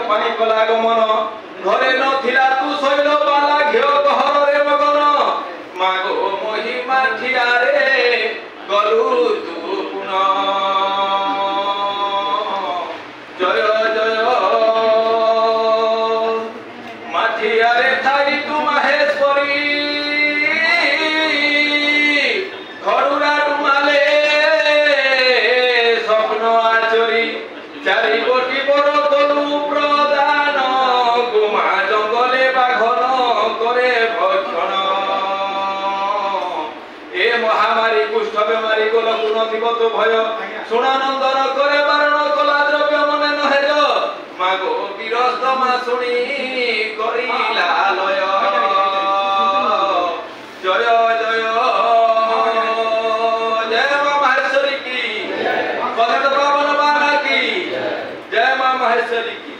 पाई कला गमन घरे नथिला तू शैल बाला घिओ गहरे मगन मागो महिमा ठियारे गलु तू पुनः जय जय माठियारे थाई तू महेश्वरी घरुरा रुमाले स्वप्न आचरी चारि कोटी बड़ कलु प्रदान गुमा जंगले बाघन करे भक्षण ए महामारी कुष्ठ बेमारी गोल गुण तो भय सुनानंदन करे बारण कला द्रव्य मने नहेज मागो गिरस्त मा शुणी करिला लय जय जय जय मां महेश्वरी की पतित पावन बाला की जय मां महेश्वरी की।